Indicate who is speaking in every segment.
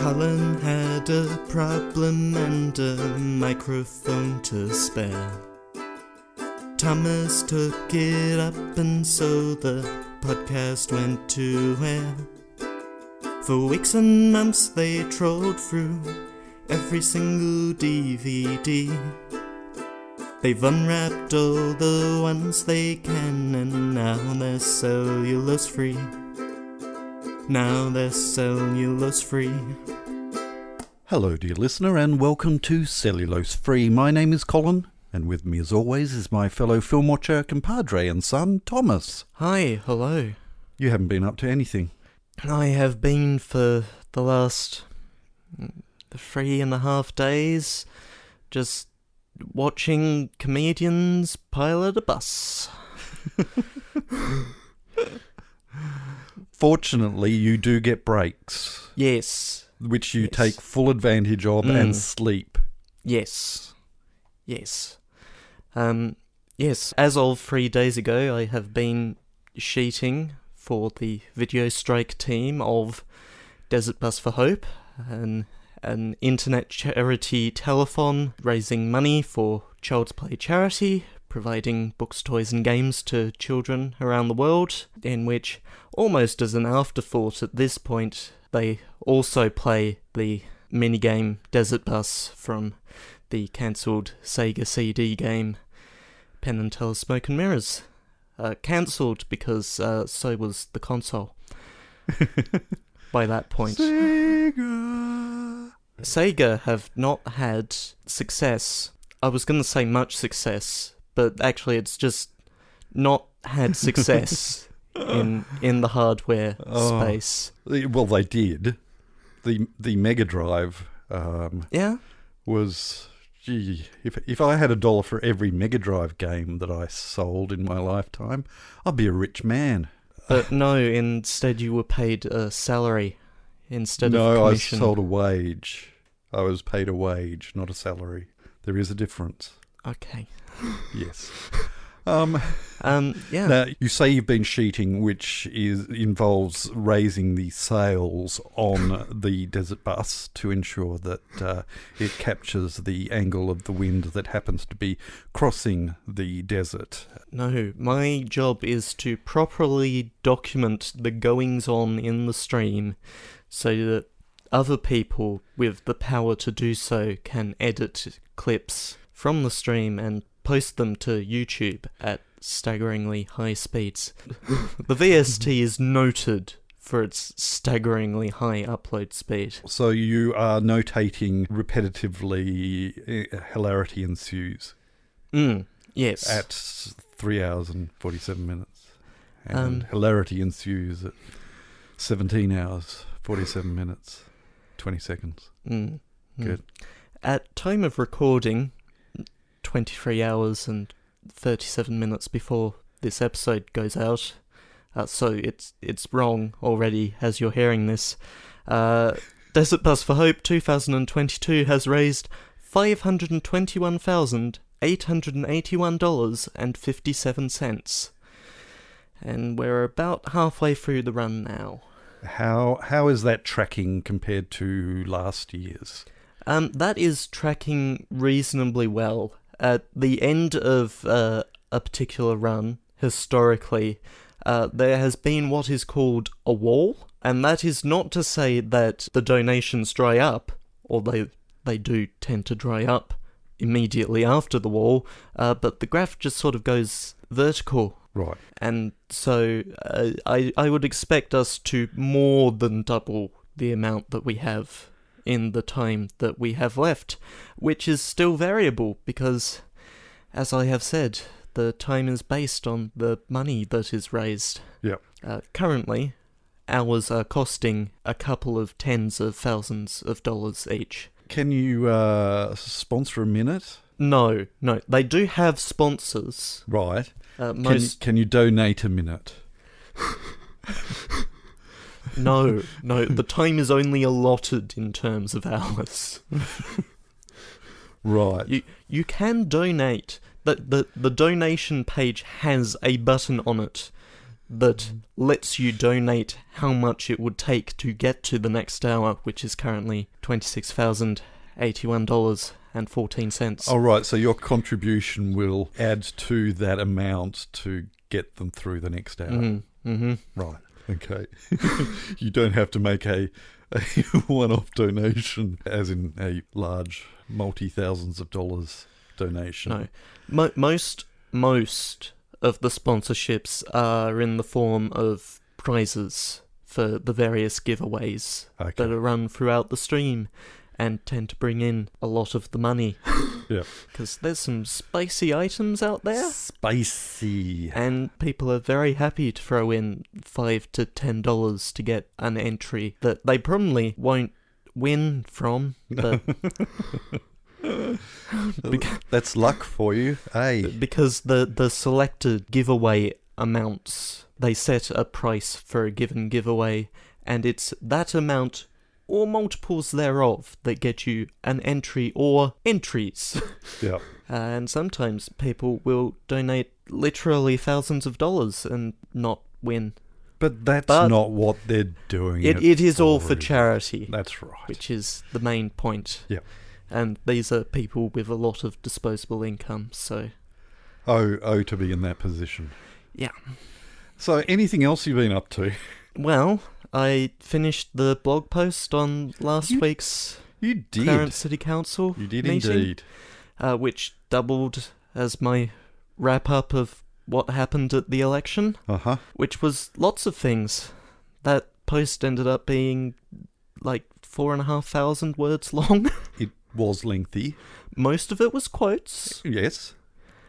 Speaker 1: Cullen had a problem and a microphone to spare. Thomas took it up and so the podcast went to air. For weeks and months they trawled through every single DVD. They've unwrapped all the ones they can and now they're cellulose free. Now they're cellulose free.
Speaker 2: Hello dear listener and welcome to Cellulose Free. My name is Colin and with me as always is my fellow film watcher, compadre and son, Thomas.
Speaker 1: Hi, hello.
Speaker 2: You haven't been up to anything.
Speaker 1: I have been for the last 3.5 days, just watching comedians pilot a bus.
Speaker 2: Fortunately, you do get breaks.
Speaker 1: Yes.
Speaker 2: Which you take full advantage of and sleep.
Speaker 1: Yes. Yes. Yes, as of 3 days ago, I have been sheeting for the video strike team of Desert Bus for Hope, an internet charity telethon raising money for Child's Play charity, providing books, toys and games to children around the world, in which, almost as an afterthought at this point, they also play the minigame Desert Bus from the cancelled Sega CD game Penn and Teller Smoke and Mirrors. Cancelled because so was the console by that point. Sega have not had success. I was going to say much success, but actually it's just not had success in the hardware space.
Speaker 2: Well, they did. The Mega Drive was... Gee, if I had $1 for every Mega Drive game that I sold in my lifetime, I'd be a rich man.
Speaker 1: But no, instead you were paid a salary instead of commission.
Speaker 2: No, I sold a wage. I was paid a wage, not a salary. There is a difference.
Speaker 1: Okay.
Speaker 2: Yes.
Speaker 1: Yeah.
Speaker 2: Now, you say you've been sheeting, which involves raising the sails on the desert bus to ensure that it captures the angle of the wind that happens to be crossing the desert.
Speaker 1: No, my job is to properly document the goings-on in the stream so that other people with the power to do so can edit clips from the stream and post them to YouTube at staggeringly high speeds. The VST is noted for its staggeringly high upload speed.
Speaker 2: So you are notating repetitively, hilarity ensues.
Speaker 1: Yes.
Speaker 2: At 3 hours and 47 minutes. And hilarity ensues at 17 hours, 47 minutes, 20 seconds. Good.
Speaker 1: At time of recording, 23 hours and 37 minutes before this episode goes out, so it's wrong already as you're hearing this. Desert Bus for Hope 2022 has raised $521,881.57, and we're about halfway through the run now.
Speaker 2: How is that tracking compared to last year's?
Speaker 1: That is tracking reasonably well. At the end of a particular run, historically, there has been what is called a wall, and that is not to say that the donations dry up, although they do tend to dry up immediately after the wall, but the graph just sort of goes vertical.
Speaker 2: Right.
Speaker 1: And so I would expect us to more than double the amount that we have in the time that we have left, which is still variable because, as I have said, the time is based on the money that is raised.
Speaker 2: Yeah.
Speaker 1: Currently, hours are costing a couple of tens of thousands of dollars each.
Speaker 2: Can you sponsor a minute?
Speaker 1: No. They do have sponsors.
Speaker 2: Right. Can you donate a minute?
Speaker 1: No, the time is only allotted in terms of hours.
Speaker 2: Right.
Speaker 1: You can donate. The donation page has a button on it that lets you donate how much it would take to get to the next hour, which is currently $26,081.14.
Speaker 2: Oh, right. So your contribution will add to that amount to get them through the next hour.
Speaker 1: Mm-hmm. Mm-hmm.
Speaker 2: Right. Okay. You don't have to make a one-off donation, as in a large multi-thousands of dollars donation.
Speaker 1: No. Most of the sponsorships are in the form of prizes for the various giveaways that are run throughout the stream and tend to bring in a lot of the money.
Speaker 2: Yeah.
Speaker 1: Because there's some spicy items out there.
Speaker 2: Spicy.
Speaker 1: And people are very happy to throw in $5 to $10 to get an entry that they probably won't win from, but...
Speaker 2: That's luck for you, eh?
Speaker 1: Because the selected giveaway amounts, they set a price for a given giveaway, and it's that amount or multiples thereof that get you an entry or entries.
Speaker 2: Yeah.
Speaker 1: And sometimes people will donate literally thousands of dollars and not win.
Speaker 2: But that's not what they're doing.
Speaker 1: It is all for charity.
Speaker 2: That's right.
Speaker 1: Which is the main point.
Speaker 2: Yeah.
Speaker 1: And these are people with a lot of disposable income, so...
Speaker 2: Oh, to be in that position.
Speaker 1: Yeah.
Speaker 2: So, anything else you've been up to?
Speaker 1: Well, I finished the blog post on last week's Clarence City Council
Speaker 2: You did
Speaker 1: meeting,
Speaker 2: indeed.
Speaker 1: Which doubled as my wrap-up of what happened at the election, which was lots of things. That post ended up being like 4,500 words long.
Speaker 2: It was lengthy.
Speaker 1: Most of it was quotes.
Speaker 2: Yes.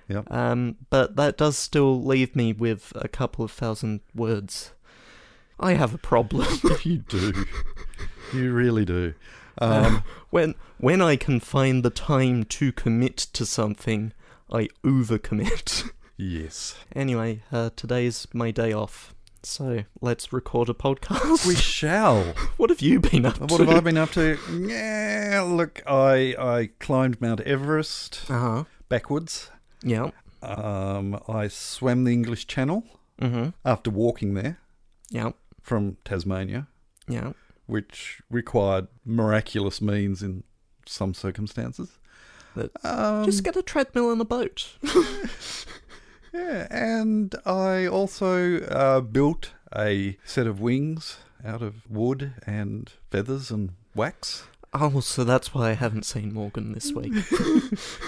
Speaker 2: Yeah.
Speaker 1: But that does still leave me with a couple of thousand words. I have a problem.
Speaker 2: You do. You really do.
Speaker 1: When I can find the time to commit to something, I overcommit.
Speaker 2: Yes.
Speaker 1: Anyway, today's my day off, so let's record a podcast.
Speaker 2: We shall.
Speaker 1: What have you been up to?
Speaker 2: What have I been up to? Yeah, look, I climbed Mount Everest backwards.
Speaker 1: Yeah.
Speaker 2: I swam the English Channel after walking there.
Speaker 1: Yeah.
Speaker 2: From Tasmania.
Speaker 1: Yeah.
Speaker 2: Which required miraculous means in some circumstances.
Speaker 1: Just get a treadmill and a boat.
Speaker 2: Yeah, and I also built a set of wings out of wood and feathers and wax.
Speaker 1: Oh, so that's why I haven't seen Morgan this week.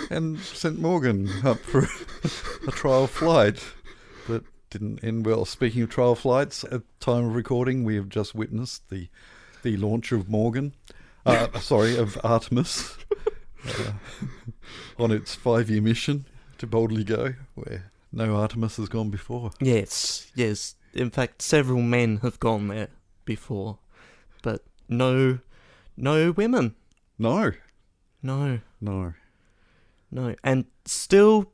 Speaker 2: And sent Morgan up for a trial flight that didn't end well. Speaking of trial flights, at the time of recording, we have just witnessed the launch of Morgan, of Artemis, on its 5-year mission to Boldly Go, where no Artemis has gone before.
Speaker 1: Yes. In fact, several men have gone there before, but no women.
Speaker 2: No.
Speaker 1: And still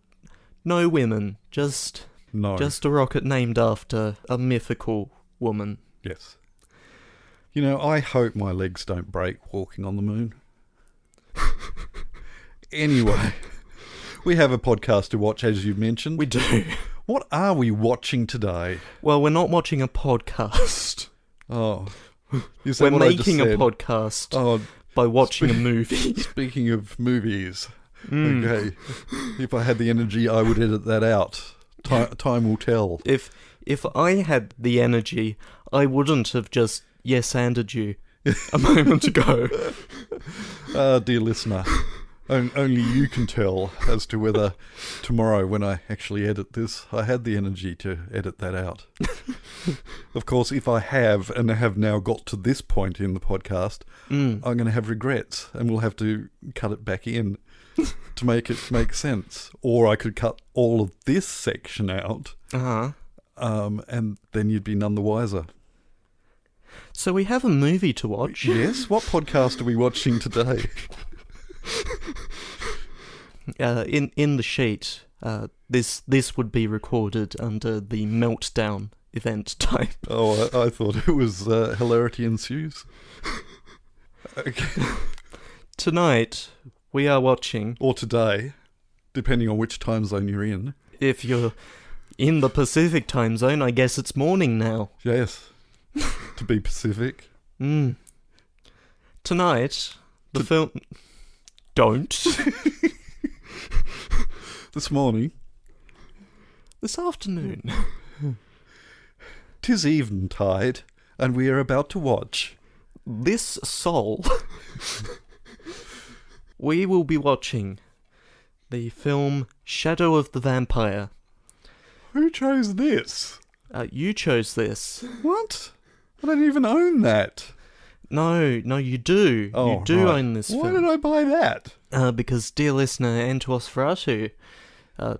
Speaker 1: no women. Just a rocket named after a mythical woman.
Speaker 2: Yes. You know, I hope my legs don't break walking on the moon. Anyway, we have a podcast to watch, as you've mentioned.
Speaker 1: We do.
Speaker 2: What are we watching today?
Speaker 1: Well, we're not watching a podcast.
Speaker 2: Oh.
Speaker 1: We're making a podcast by watching a movie.
Speaker 2: Speaking of movies, okay, if I had the energy, I would edit that out. Time will tell.
Speaker 1: If I had the energy, I wouldn't have just yes-anded you a moment ago.
Speaker 2: Dear listener, only you can tell as to whether tomorrow, when I actually edit this, I had the energy to edit that out. Of course, if I have now got to this point in the podcast, I'm going to have regrets, and we'll have to cut it back in to make it make sense. Or I could cut all of this section out, and then you'd be none the wiser.
Speaker 1: So we have a movie to watch.
Speaker 2: Yes? What podcast are we watching today?
Speaker 1: In the sheet, this would be recorded under the Meltdown event type.
Speaker 2: Oh, I thought it was Hilarity Ensues. Okay.
Speaker 1: Tonight, we are watching...
Speaker 2: Or today, depending on which time zone you're in.
Speaker 1: If you're In the Pacific time zone, I guess it's morning now.
Speaker 2: Yes. To be Pacific.
Speaker 1: Tonight, the film... Don't.
Speaker 2: This morning.
Speaker 1: This afternoon.
Speaker 2: 'Tis eventide, and we are about to watch...
Speaker 1: This Soul. We will be watching the film Shadow of the Vampire.
Speaker 2: Who chose this?
Speaker 1: You chose this.
Speaker 2: What? I don't even own that.
Speaker 1: No, you do.
Speaker 2: Oh,
Speaker 1: you do
Speaker 2: right.
Speaker 1: own this
Speaker 2: Why
Speaker 1: film.
Speaker 2: did I buy that?
Speaker 1: Because dear listener Antuos Ferratu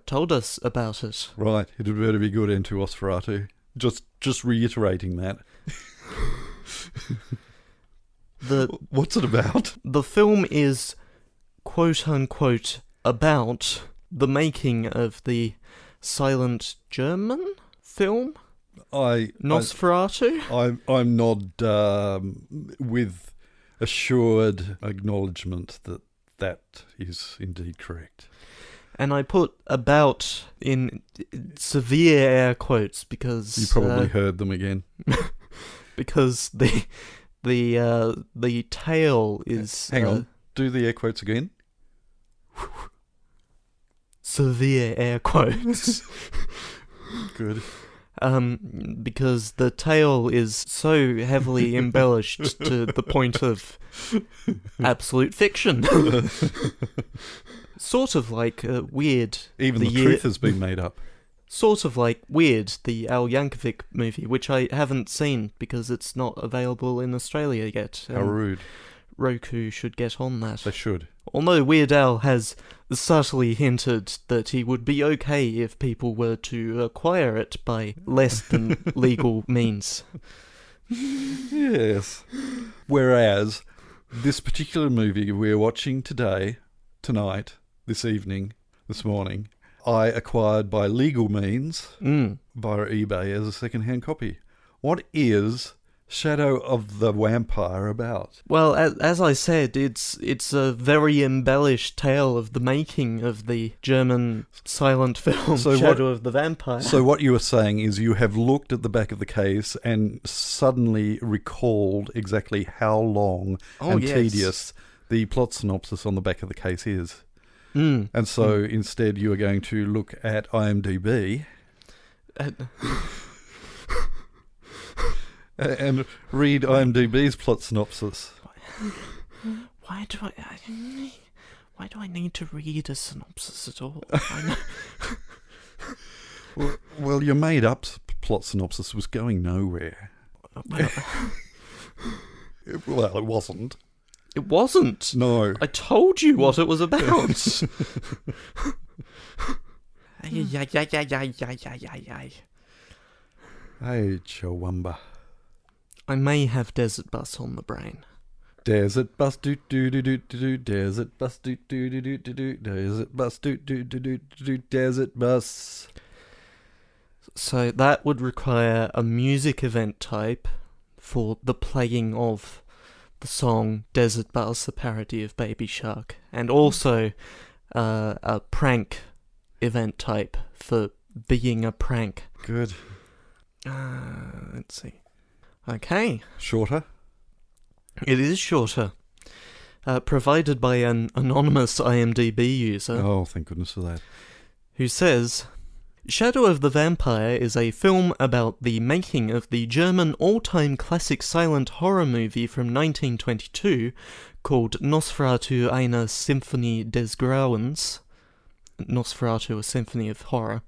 Speaker 1: told us about it.
Speaker 2: Right, it had better be good, Entuos Ferratu. Just reiterating that. What's it about?
Speaker 1: The film is quote-unquote about the making of the silent German film Nosferatu.
Speaker 2: I'm nod with assured acknowledgement that is indeed correct.
Speaker 1: And I put about in severe air quotes because
Speaker 2: You probably heard them again.
Speaker 1: because the tale is
Speaker 2: Hang on, do the air quotes again.
Speaker 1: severe air quotes.
Speaker 2: Good.
Speaker 1: Because the tale is so heavily embellished to the point of absolute fiction. Sort of like Weird.
Speaker 2: Even the truth has been made up.
Speaker 1: Sort of like Weird, the Al Yankovic movie, which I haven't seen because it's not available in Australia yet.
Speaker 2: How rude.
Speaker 1: Roku should get on that.
Speaker 2: They should.
Speaker 1: Although Weird Al has subtly hinted that he would be okay if people were to acquire it by less than legal means.
Speaker 2: Yes. Whereas, this particular movie we're watching tonight, this evening, this morning, I acquired by legal means via eBay as a second-hand copy. What is Shadow of the Vampire about?
Speaker 1: Well, as I said, it's a very embellished tale of the making of the German silent film Shadow of the Vampire.
Speaker 2: So what you were saying is you have looked at the back of the case and suddenly recalled exactly how long tedious the plot synopsis on the back of the case is. And so instead you are going to look at IMDb and read IMDb's plot synopsis.
Speaker 1: Why do I need to read a synopsis at all?
Speaker 2: Well, your made-up plot synopsis was going nowhere. Well, it wasn't.
Speaker 1: It wasn't.
Speaker 2: No.
Speaker 1: I told you what it was about.
Speaker 2: Hey, Chawamba.
Speaker 1: I may have Desert Bus on the brain.
Speaker 2: Desert bus do do do do do, desert bus do do do do do, desert bus do do do do do, desert bus.
Speaker 1: So that would require a music event type for the playing of the song Desert Bus, a parody of Baby Shark, and also a prank event type for being a prank.
Speaker 2: Good.
Speaker 1: Let's see. Okay.
Speaker 2: Shorter?
Speaker 1: It is shorter. Provided by an anonymous IMDb user.
Speaker 2: Oh, thank goodness for that.
Speaker 1: Who says, Shadow of the Vampire is a film about the making of the German all-time classic silent horror movie from 1922 called Nosferatu eine Symphonie des Grauens. Nosferatu, a Symphony of Horror.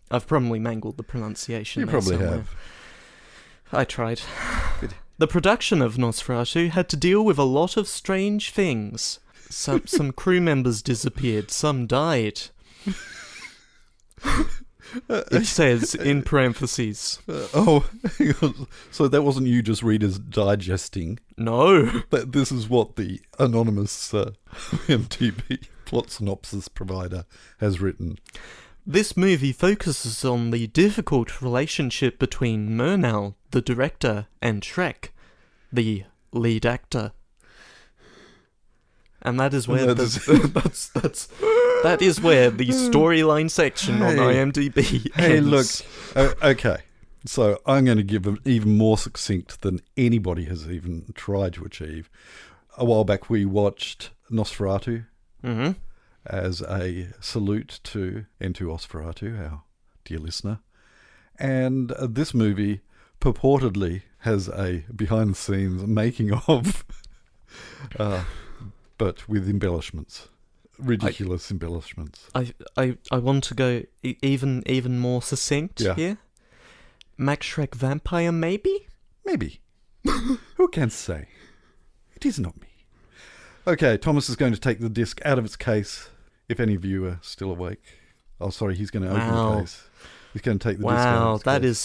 Speaker 1: I've probably mangled the pronunciation.
Speaker 2: You probably
Speaker 1: somewhere.
Speaker 2: have.
Speaker 1: I tried.
Speaker 2: Good.
Speaker 1: The production of Nosferatu had to deal with a lot of strange things. Some crew members disappeared, some died. It says, in parentheses.
Speaker 2: Hang on. So that wasn't you just Reader's Digesting.
Speaker 1: No.
Speaker 2: But this is what the anonymous MTV plot synopsis provider has written.
Speaker 1: This movie focuses on the difficult relationship between Murnau, the director, and Shrek, the lead actor. And that is where that's That is where the storyline section on IMDb
Speaker 2: Hey, look.
Speaker 1: ends.
Speaker 2: Okay. So I'm going to give them even more succinct than anybody has even tried to achieve. A while back we watched Nosferatu as a salute to N2 Osferatu, our dear listener. And this movie purportedly has a behind-the-scenes making of, but with embellishments. Ridiculous embellishments.
Speaker 1: I want to go even more succinct here. Max Schreck vampire, maybe?
Speaker 2: Maybe. Who can say? It is not me. Okay, Thomas is going to take the disc out of its case, if any of you are still awake. Oh, sorry, he's going to open the case. He's going to take the disc out of its case.
Speaker 1: Wow, that is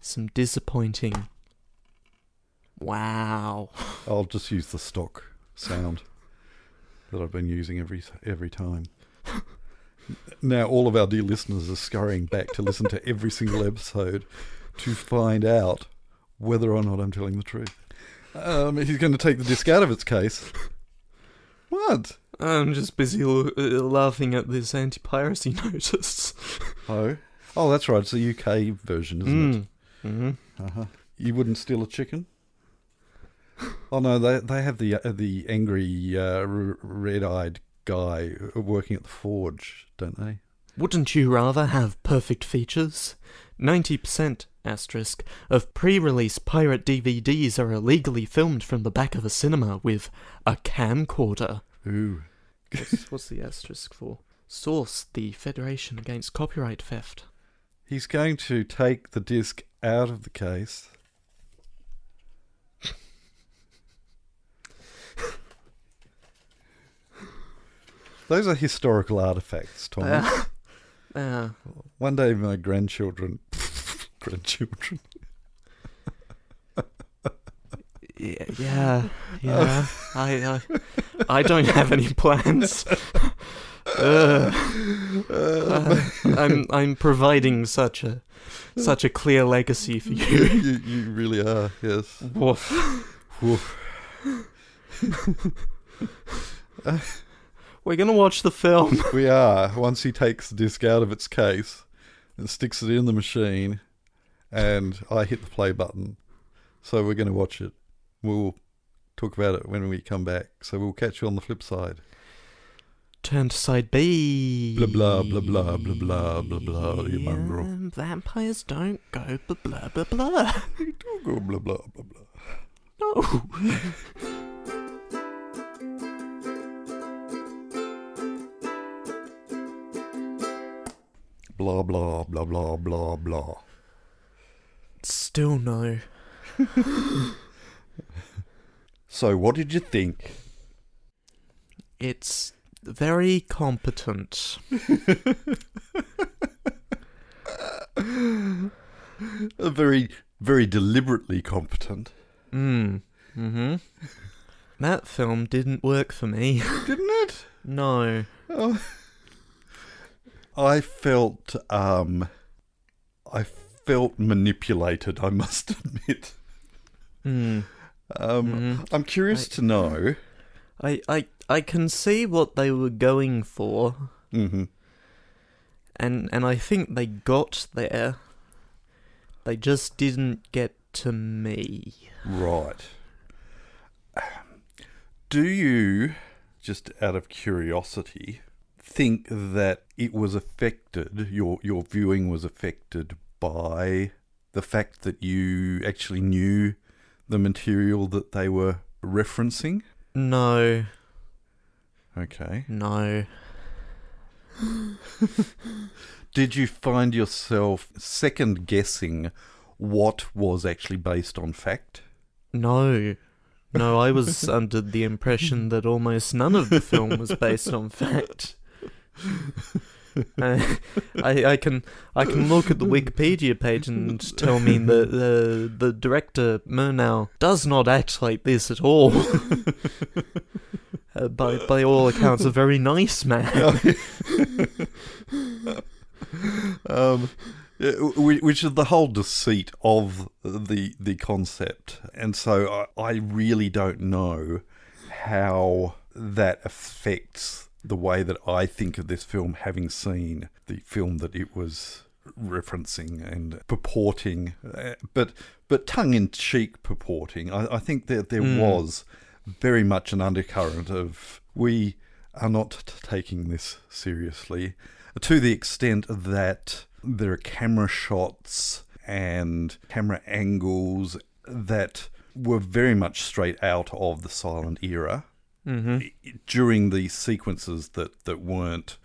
Speaker 1: some disappointing. Wow.
Speaker 2: I'll just use the stock sound that I've been using every time. Now all of our dear listeners are scurrying back to listen to every single episode to find out whether or not I'm telling the truth. He's going to take the disc out of its case. What?
Speaker 1: I'm just busy laughing at this anti-piracy notice.
Speaker 2: Oh, that's right. It's a UK version, isn't it?
Speaker 1: Mm-hmm.
Speaker 2: You wouldn't steal a chicken? Oh no, they have the angry red-eyed guy working at the forge, don't they?
Speaker 1: Wouldn't you rather have perfect features? 90% asterisk of pre-release pirate DVDs are illegally filmed from the back of a cinema with a camcorder.
Speaker 2: Ooh.
Speaker 1: What's the asterisk for? Source: the Federation Against Copyright Theft.
Speaker 2: He's going to take the disc out of the case. Those are historical artifacts, Thomas. One day my grandchildren...
Speaker 1: Yeah. I don't have any plans. I'm providing such a clear legacy for you.
Speaker 2: You really are, yes.
Speaker 1: Woof. We're gonna watch the film.
Speaker 2: We are. Once he takes the disc out of its case and sticks it in the machine, and I hit the play button. So we're going to watch it. We'll talk about it when we come back. So we'll catch you on the flip side.
Speaker 1: Turn to side B.
Speaker 2: Blah blah blah blah blah blah blah blah. You mongrel.
Speaker 1: Vampires don't go blah blah blah blah.
Speaker 2: They do go blah blah blah blah.
Speaker 1: No.
Speaker 2: Blah blah blah blah blah blah.
Speaker 1: Still no.
Speaker 2: So what did you think?
Speaker 1: It's very competent.
Speaker 2: Very, very deliberately competent.
Speaker 1: Mm-hmm. That film didn't work for me.
Speaker 2: Didn't it?
Speaker 1: No.
Speaker 2: Oh. I felt manipulated, I must admit. I'm curious to know.
Speaker 1: I can see what they were going for.
Speaker 2: Mm-hmm.
Speaker 1: And I think they got there. They just didn't get to me.
Speaker 2: Right. Do you, just out of curiosity, think that it was affected, your viewing was affected by the fact that you actually knew the material that they were referencing?
Speaker 1: No.
Speaker 2: Okay.
Speaker 1: No.
Speaker 2: Did you find yourself second guessing what was actually based on fact?
Speaker 1: No. No, I was under the impression that almost none of the film was based on fact. I can look at the Wikipedia page and tell me that the director Murnau does not act like this at all. By all accounts, a very nice man.
Speaker 2: Which is the whole deceit of the concept, and so I really don't know how that affects the way that I think of this film, having seen the film that it was referencing and purporting, but tongue-in-cheek purporting. I think that there was very much an undercurrent of, we are not taking this seriously, to the extent that there are camera shots and camera angles that were very much straight out of the silent era. During the sequences that weren't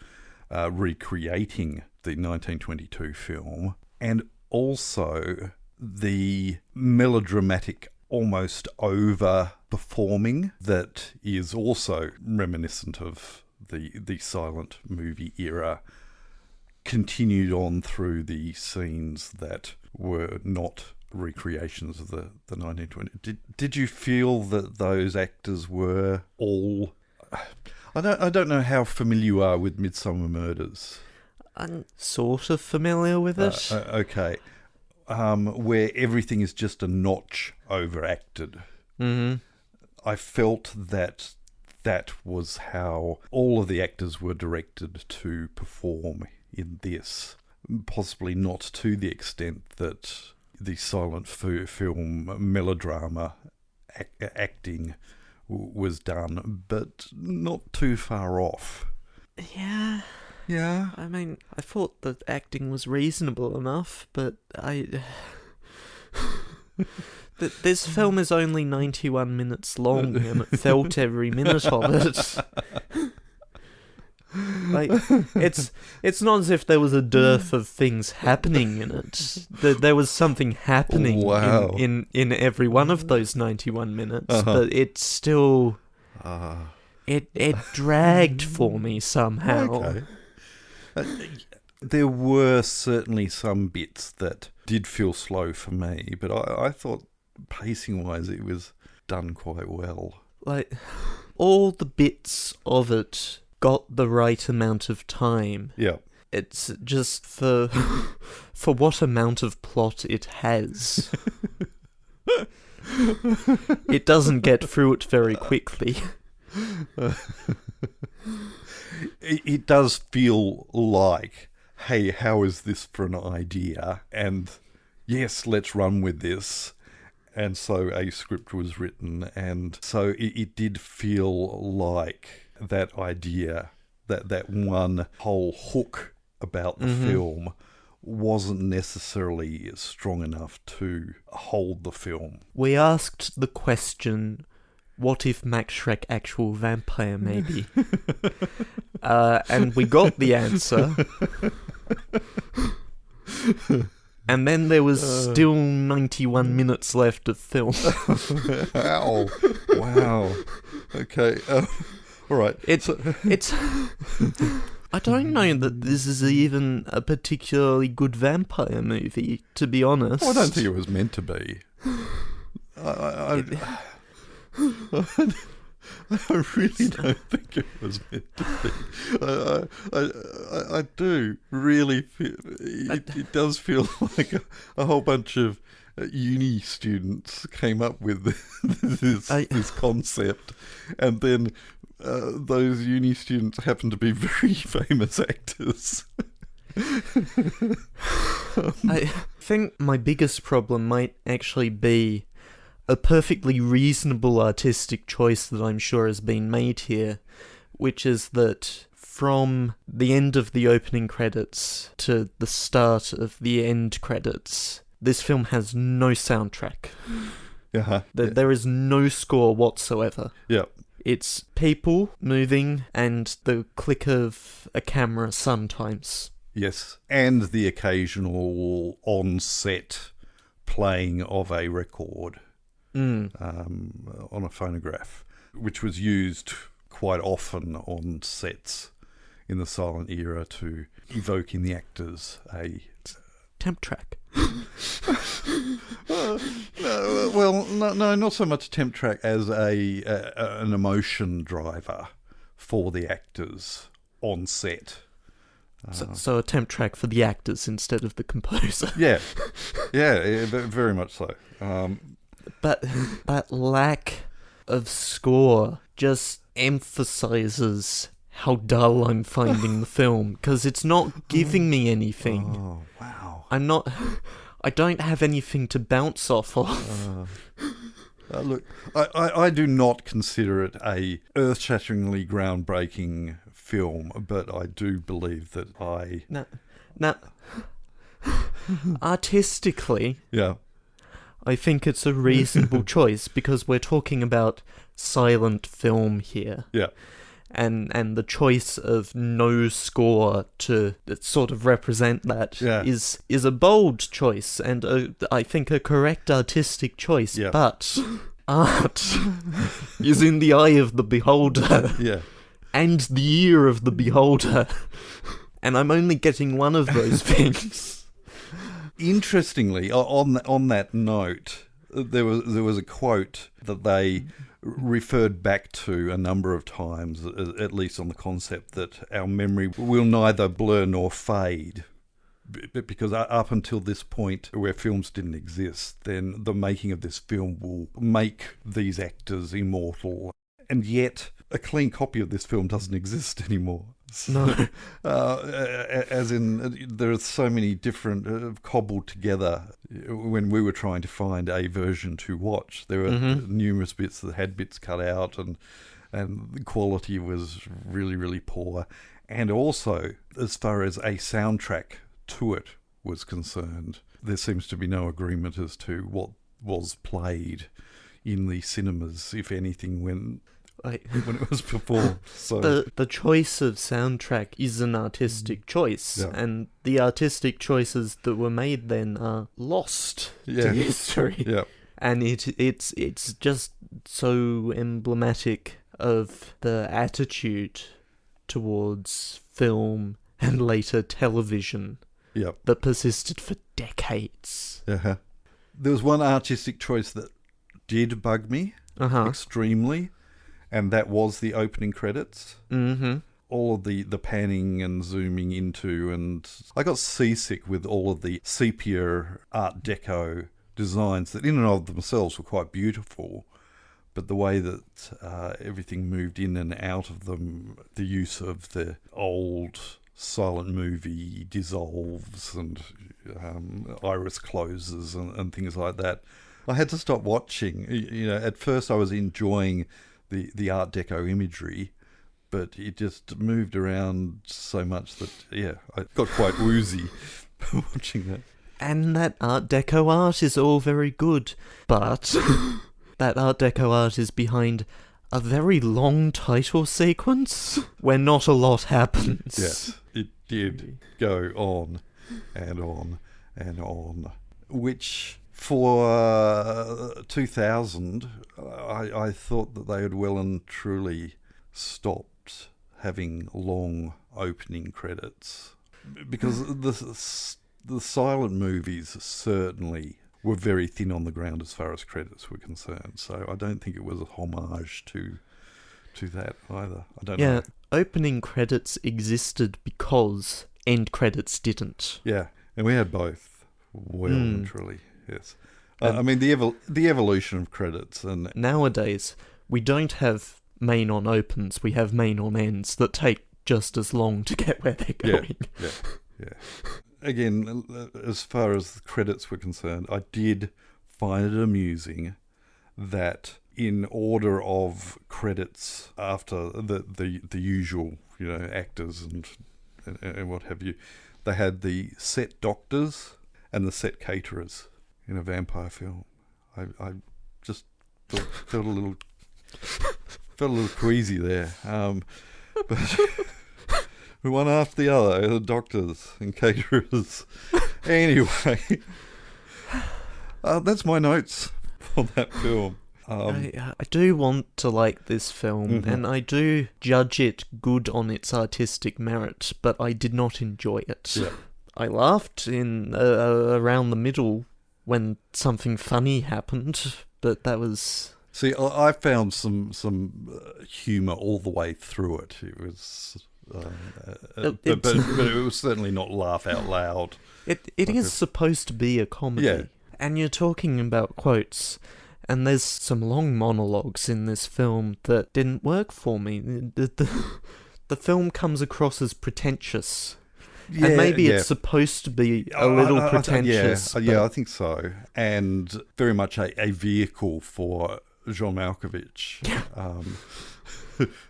Speaker 2: recreating the 1922 film, and also the melodramatic, almost over-performing that is also reminiscent of the silent movie era, continued on through the scenes that were not recreations of the 1920s. Did you feel that those actors were all... I don't know how familiar you are with Midsummer Murders.
Speaker 1: I'm sort of familiar with it.
Speaker 2: Okay. Where everything is just a notch overacted. I felt that was how all of the actors were directed to perform in this. Possibly not to the extent that the silent film melodrama acting was done, but not too far off.
Speaker 1: Yeah.
Speaker 2: Yeah.
Speaker 1: I mean, I thought the acting was reasonable enough, but this film is only 91 minutes long, and it felt every minute of it. Like, it's not as if there was a dearth of things happening in it. There was something happening in every one of those 91 minutes, but it still... It dragged for me somehow.
Speaker 2: Okay. There were certainly some bits that did feel slow for me, but I thought pacing-wise it was done quite well.
Speaker 1: Like, all the bits of it got the right amount of time.
Speaker 2: Yeah.
Speaker 1: It's just for what amount of plot it has. It doesn't get through it very quickly.
Speaker 2: It does feel like, hey, how is this for an idea? And yes, let's run with this. And so a script was written, and so it did feel like that idea, that one whole hook about the film wasn't necessarily strong enough to hold the film.
Speaker 1: We asked the question, what if Max Schreck actual vampire maybe? And we got the answer. And then there was still 91 minutes left of film.
Speaker 2: Wow. Okay. All right.
Speaker 1: It's. I don't know that this is even a particularly good vampire movie, to be honest.
Speaker 2: I don't think it was meant to be. I really don't think it was meant to be. I do really feel it does feel like a whole bunch of uni students came up with this concept, and then those uni students happen to be very famous actors.
Speaker 1: I think my biggest problem might actually be a perfectly reasonable artistic choice that I'm sure has been made here, which is that from the end of the opening credits to the start of the end credits, this film has no soundtrack. There is no score whatsoever.
Speaker 2: Yeah.
Speaker 1: It's people moving and the click of a camera sometimes.
Speaker 2: Yes, and the occasional on-set playing of a record on a phonograph, which was used quite often on sets in the silent era to evoke in the actors a
Speaker 1: temp track.
Speaker 2: No, not so much temp track as an emotion driver for the actors on set.
Speaker 1: So a temp track for the actors instead of the composer.
Speaker 2: Yeah, very much so.
Speaker 1: But that lack of score just emphasizes how dull I'm finding the film, because it's not giving me anything.
Speaker 2: Oh, wow.
Speaker 1: I don't have anything to bounce off of.
Speaker 2: Look, I do not consider it a earth-shatteringly groundbreaking film, but I do believe that
Speaker 1: Now, artistically,
Speaker 2: yeah,
Speaker 1: I think it's a reasonable choice, because we're talking about silent film here.
Speaker 2: yeah,
Speaker 1: And the choice of no score to sort of represent that is a bold choice, and I think a correct artistic choice.
Speaker 2: Yeah.
Speaker 1: But art is in the eye of the beholder,
Speaker 2: yeah.
Speaker 1: and the ear of the beholder, and I'm only getting one of those things.
Speaker 2: Interestingly, on that note, there was a quote that they referred back to a number of times, at least on the concept that our memory will neither blur nor fade. Because up until this point, where films didn't exist, then the making of this film will make these actors immortal. And yet, a clean copy of this film doesn't exist anymore.
Speaker 1: No.
Speaker 2: As in, there are so many different cobbled together. When we were trying to find a version to watch, there were numerous bits that had bits cut out, and the quality was really, really poor. And also, as far as a soundtrack to it was concerned, there seems to be no agreement as to what was played in the cinemas, if anything, when it was performed. So
Speaker 1: the choice of soundtrack is an artistic choice, and the artistic choices that were made then are lost to history.
Speaker 2: Yeah.
Speaker 1: And it's just so emblematic of the attitude towards film and later television that persisted for decades.
Speaker 2: Uh-huh. There was one artistic choice that did bug me extremely, and that was the opening credits.
Speaker 1: Mm-hmm.
Speaker 2: All of the panning and zooming into, and I got seasick with all of the sepia Art Deco designs that in and of themselves were quite beautiful, but the way that everything moved in and out of them, the use of the old silent movie dissolves and iris closes and things like that, I had to stop watching. At first I was enjoying the Art Deco imagery, but it just moved around so much that, I got quite woozy watching that.
Speaker 1: And that Art Deco art is all very good, but that Art Deco art is behind a very long title sequence where not a lot happens.
Speaker 2: Yes, it did go on and on and on, which for 2000, I thought that they had well and truly stopped having long opening credits, because the silent movies certainly were very thin on the ground as far as credits were concerned. So I don't think it was a homage to that either. I don't know.
Speaker 1: Opening credits existed because end credits didn't.
Speaker 2: Yeah, and we had both, well and truly. Yes, I mean the evolution of credits, and
Speaker 1: nowadays we don't have main on opens, we have main on ends that take just as long to get where they're going.
Speaker 2: Yeah. Again, as far as the credits were concerned, I did find it amusing that in order of credits after the usual actors and what have you, they had the set doctors and the set caterers in a vampire film. I just felt a little queasy there, but one after the other, the doctors and caterers. Anyway, that's my notes on that film.
Speaker 1: I do want to like this film, and I do judge it good on its artistic merit, but I did not enjoy it.
Speaker 2: Yeah.
Speaker 1: I laughed in around the middle when something funny happened, but that was...
Speaker 2: See, I found some humour all the way through it. It was... but it was certainly not laugh out loud.
Speaker 1: It is supposed to be a comedy, and you're talking about quotes, and there's some long monologues in this film that didn't work for me. The the film comes across as pretentious.
Speaker 2: Yeah,
Speaker 1: And maybe
Speaker 2: yeah.
Speaker 1: it's supposed to be a little pretentious.
Speaker 2: Yeah, I think so. And very much a vehicle for Jean Malkovich,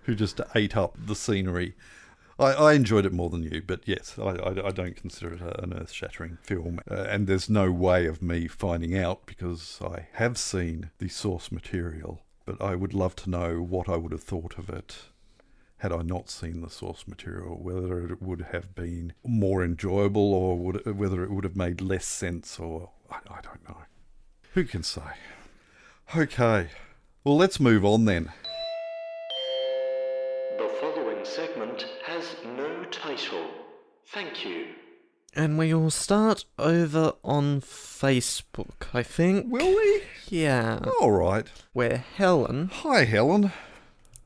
Speaker 2: who just ate up the scenery. I enjoyed it more than you, but yes, I don't consider it an earth-shattering film. And there's no way of me finding out because I have seen the source material, but I would love to know what I would have thought of it had I not seen the source material, whether it would have been more enjoyable or whether it would have made less sense, or I don't know. Who can say? Okay, well, let's move on then.
Speaker 1: The following segment has no title. Thank you. And we will start over on Facebook, I think.
Speaker 2: Will we?
Speaker 1: Yeah.
Speaker 2: All right.
Speaker 1: Where Helen
Speaker 2: Hi, Helen.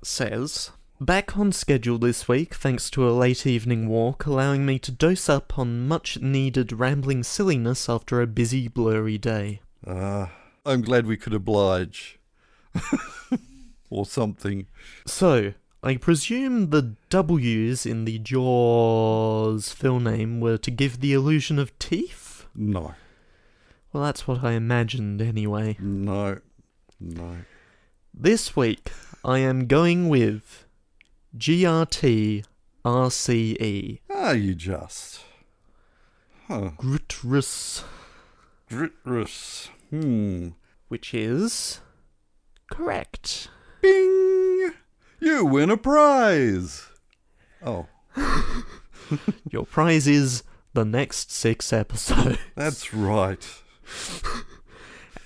Speaker 1: says, back on schedule this week thanks to a late evening walk, allowing me to dose up on much needed rambling silliness after a busy, blurry day.
Speaker 2: I'm glad we could oblige. Or something.
Speaker 1: So, I presume the W's in the Jaws film name were to give the illusion of teeth?
Speaker 2: No.
Speaker 1: Well, that's what I imagined anyway.
Speaker 2: No.
Speaker 1: This week, I am going with GRT RCE.
Speaker 2: Are you just? Huh.
Speaker 1: Grutrus.
Speaker 2: Gritrus.
Speaker 1: Which is correct.
Speaker 2: Bing! You win a prize! Oh.
Speaker 1: Your prize is the next 6 episodes.
Speaker 2: That's right.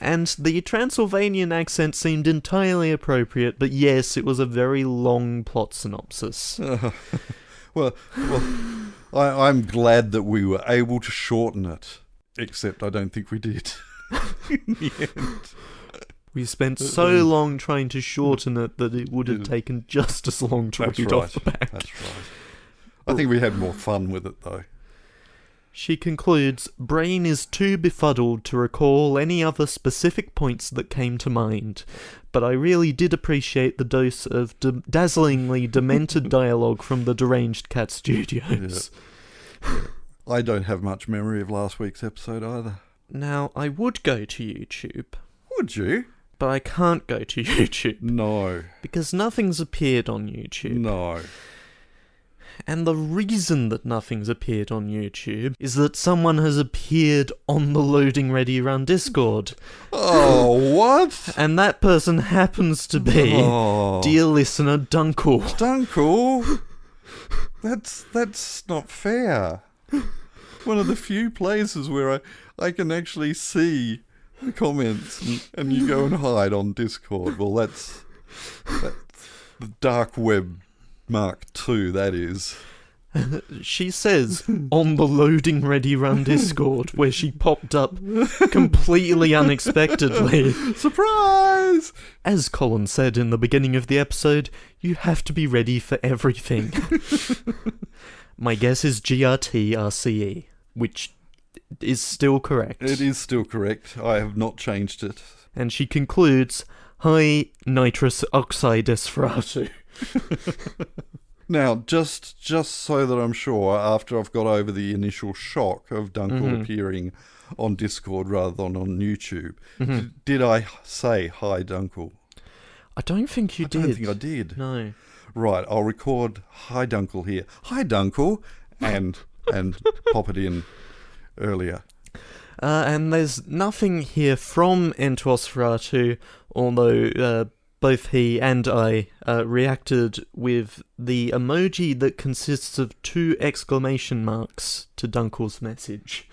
Speaker 1: And the Transylvanian accent seemed entirely appropriate, but yes, it was a very long plot synopsis.
Speaker 2: Well, I'm glad that we were able to shorten it. Except I don't think we did. In the end.
Speaker 1: We spent so long trying to shorten it that it would have taken just as long to read off the back.
Speaker 2: That's right. I think we had more fun with it, though.
Speaker 1: She concludes, brain is too befuddled to recall any other specific points that came to mind, but I really did appreciate the dose of dazzlingly demented dialogue from the Deranged Cat Studios.
Speaker 2: Yeah. I don't have much memory of last week's episode either.
Speaker 1: Now, I would go to YouTube.
Speaker 2: Would you?
Speaker 1: But I can't go to YouTube.
Speaker 2: No.
Speaker 1: Because nothing's appeared on YouTube.
Speaker 2: No.
Speaker 1: And the reason that nothing's appeared on YouTube is that someone has appeared on the Loading Ready Run Discord.
Speaker 2: Oh, what?
Speaker 1: And that person happens to be dear listener Dunkel.
Speaker 2: Dunkel? That's not fair. One of the few places where I can actually see the comments and you go and hide on Discord. Well, that's the dark web Mark II, that is.
Speaker 1: She says on the Loading Ready Run Discord, where she popped up completely unexpectedly.
Speaker 2: Surprise!
Speaker 1: As Colin said in the beginning of the episode, you have to be ready for everything. My guess is GRT RCE, which is still correct.
Speaker 2: It is still correct. I have not changed it.
Speaker 1: And she concludes, high nitrous oxide desferatu.
Speaker 2: Now, just so that I'm sure, after I've got over the initial shock of Dunkel appearing on Discord rather than on YouTube, did I say hi, Dunkel?
Speaker 1: I don't think you did.
Speaker 2: I don't think I did.
Speaker 1: No.
Speaker 2: Right, I'll record hi, Dunkel here. Hi, Dunkel, and pop it in earlier.
Speaker 1: And there's nothing here from Entosferatu, although both he and I reacted with the emoji that consists of 2 exclamation marks to Dunkel's message.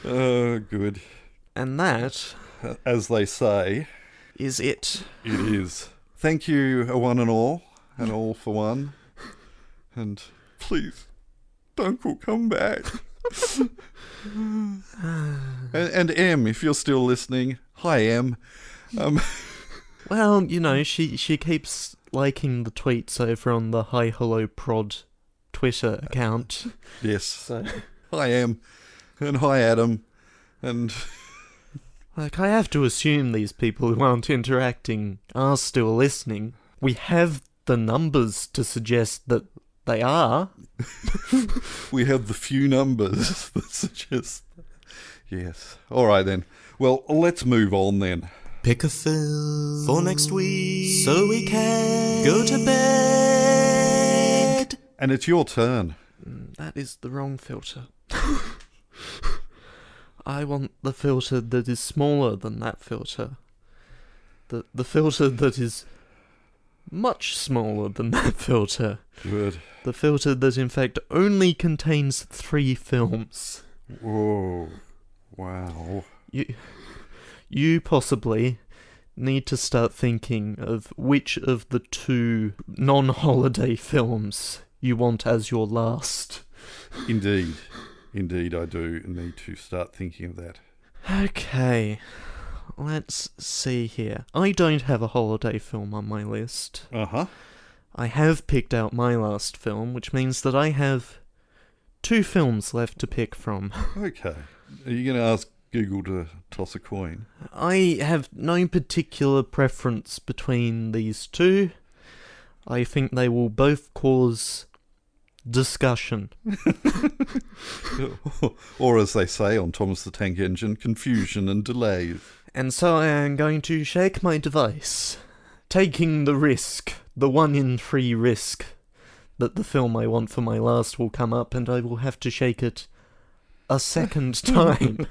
Speaker 2: Oh, good.
Speaker 1: And that,
Speaker 2: as they say,
Speaker 1: is it.
Speaker 2: It is. Thank you, one and all for one. And please, Dunkel, come back. and M, if you're still listening, hi M.
Speaker 1: Well, you know, she keeps liking the tweets over on the Hi Hello Prod Twitter account.
Speaker 2: Yes.
Speaker 1: So.
Speaker 2: Hi M, and hi Adam, and
Speaker 1: like, I have to assume these people who aren't interacting are still listening. We have the numbers to suggest that they are.
Speaker 2: We have the few numbers that suggest that. Yes. All right, then. Well, let's move on, then.
Speaker 1: Pick a film for next week so we can go to bed.
Speaker 2: And it's your turn.
Speaker 1: That is the wrong filter. I want the filter that is smaller than that filter. The filter that is much smaller than that filter.
Speaker 2: Good.
Speaker 1: The filter that in fact only contains 3 films.
Speaker 2: Whoa. Wow.
Speaker 1: You possibly need to start thinking of which of the 2 non-holiday films you want as your last.
Speaker 2: Indeed. Indeed, I do need to start thinking of that.
Speaker 1: Okay, let's see here. I don't have a holiday film on my list.
Speaker 2: Uh-huh.
Speaker 1: I have picked out my last film, which means that I have 2 films left to pick from.
Speaker 2: Okay. Are you going to ask Google to toss a coin?
Speaker 1: I have no particular preference between these 2. I think they will both cause discussion.
Speaker 2: Or as they say on Thomas the Tank Engine, confusion and delays.
Speaker 1: And so I am going to shake my device, taking the risk, the 1 in 3 risk, that the film I want for my last will come up and I will have to shake it a second time.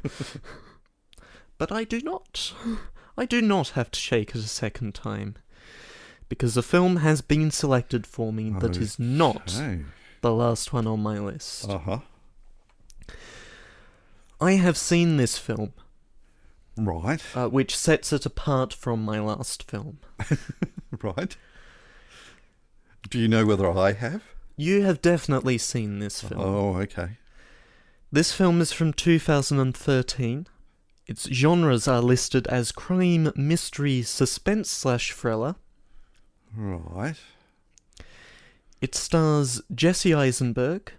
Speaker 1: But I do not. I do not have to shake it a second time. Because a film has been selected for me that is not the last one on my list.
Speaker 2: Uh-huh.
Speaker 1: I have seen this film.
Speaker 2: Right.
Speaker 1: Which sets it apart from my last film.
Speaker 2: Right. Do you know whether I have?
Speaker 1: You have definitely seen this film.
Speaker 2: Oh, okay.
Speaker 1: This film is from 2013. Its genres are listed as crime, mystery, suspense/thriller.
Speaker 2: Right.
Speaker 1: It stars Jesse Eisenberg,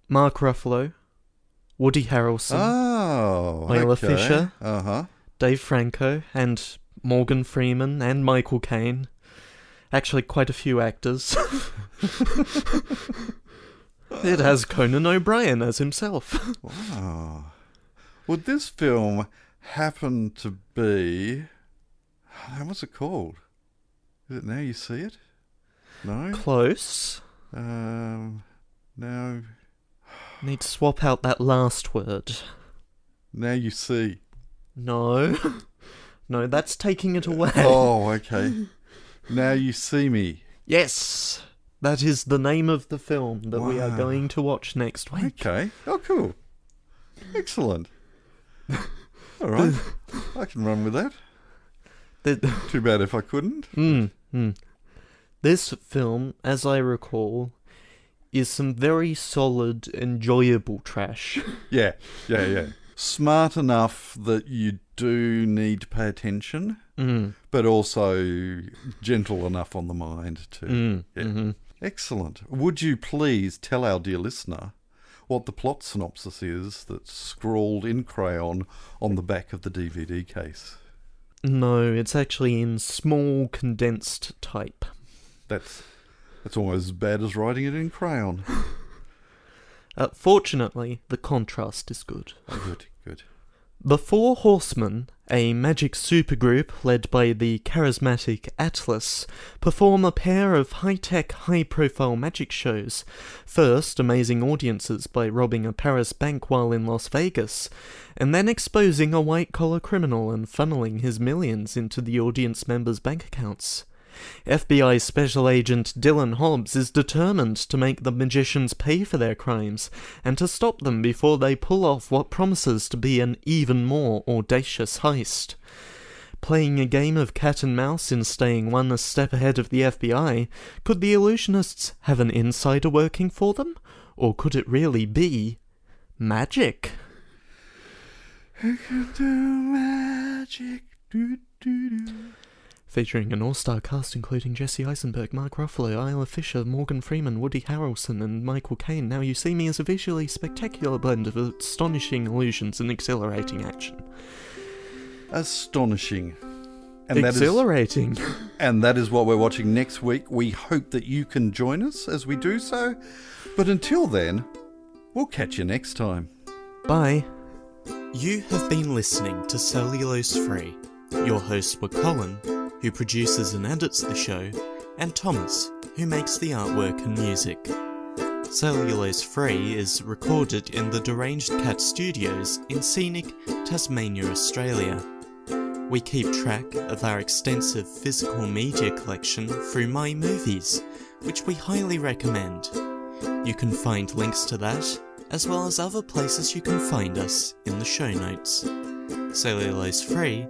Speaker 1: Mark Ruffalo, Woody Harrelson, Isla
Speaker 2: okay.
Speaker 1: Fisher,
Speaker 2: Uh-huh.
Speaker 1: Dave Franco, and Morgan Freeman, and Michael Caine. Actually, quite a few actors. It has Conan O'Brien as himself.
Speaker 2: Wow. Would this film happen to be... What's it called? Is it Now You See It? No?
Speaker 1: Close.
Speaker 2: No.
Speaker 1: Need to swap out that last word.
Speaker 2: Now You See.
Speaker 1: No. No, that's taking it away.
Speaker 2: Oh, okay. Now You See Me.
Speaker 1: Yes. That is the name of the film that we are going to watch next week.
Speaker 2: Okay. Oh, cool. Excellent. All right. I can run with that. Too bad if I couldn't.
Speaker 1: This film, as I recall, is some very solid, enjoyable trash.
Speaker 2: Yeah. Smart enough that you do need to pay attention, but also gentle enough on the mind too. Excellent. Would you please tell our dear listener what the plot synopsis is that's scrawled in crayon on the back of the DVD case?
Speaker 1: No, it's actually in small, condensed type.
Speaker 2: That's almost as bad as writing it in crayon.
Speaker 1: Fortunately, the contrast is good.
Speaker 2: Oh, good.
Speaker 1: The Four Horsemen, a magic supergroup led by the charismatic Atlas, perform a pair of high-tech, high-profile magic shows. First, amazing audiences by robbing a Paris bank while in Las Vegas, and then exposing a white-collar criminal and funneling his millions into the audience members' bank accounts. FBI Special Agent Dylan Hobbs is determined to make the magicians pay for their crimes, and to stop them before they pull off what promises to be an even more audacious heist. Playing a game of cat and mouse in staying one step ahead of the FBI, could the illusionists have an insider working for them? Or could it really be magic?
Speaker 2: I can do magic.
Speaker 1: Featuring an all-star cast including Jesse Eisenberg, Mark Ruffalo, Isla Fisher, Morgan Freeman, Woody Harrelson, and Michael Caine. Now You See Me is a visually spectacular blend of astonishing illusions and exhilarating action.
Speaker 2: Astonishing. And
Speaker 1: exhilarating.
Speaker 2: That is what we're watching next week. We hope that you can join us as we do so. But until then, we'll catch you next time.
Speaker 1: Bye. You have been listening to Cellulose Free. Your hosts were Colin, who produces and edits the show, and Thomas, who makes the artwork and music. Cellulose Free is recorded in the Deranged Cat Studios in scenic Tasmania, Australia. We keep track of our extensive physical media collection through My Movies, which we highly recommend. You can find links to that, as well as other places you can find us, in the show notes. Cellulose Free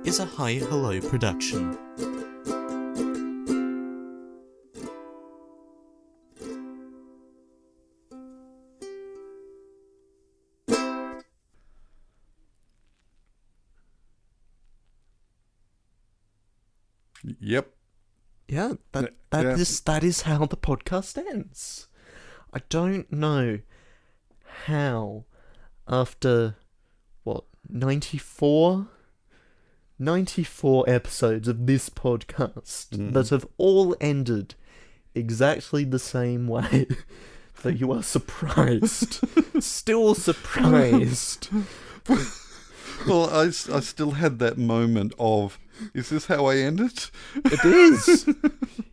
Speaker 1: is a Hi Hello production.
Speaker 2: Yep.
Speaker 1: Yeah, that is how the podcast ends. I don't know how, after, 94 episodes of this podcast that have all ended exactly the same way, that you are surprised. Still surprised.
Speaker 2: Well, I still had that moment of, is this how I end it?
Speaker 1: It is.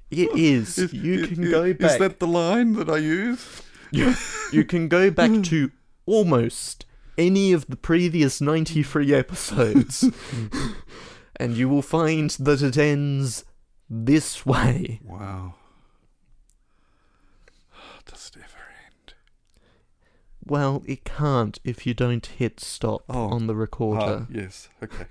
Speaker 1: It is. You can go back.
Speaker 2: Is that the line that I use?
Speaker 1: You can go back to almost any of the previous 93 episodes, and you will find that it ends this way.
Speaker 2: Wow. Does it ever end?
Speaker 1: Well, it can't if you don't hit stop on the recorder.
Speaker 2: Yes, okay.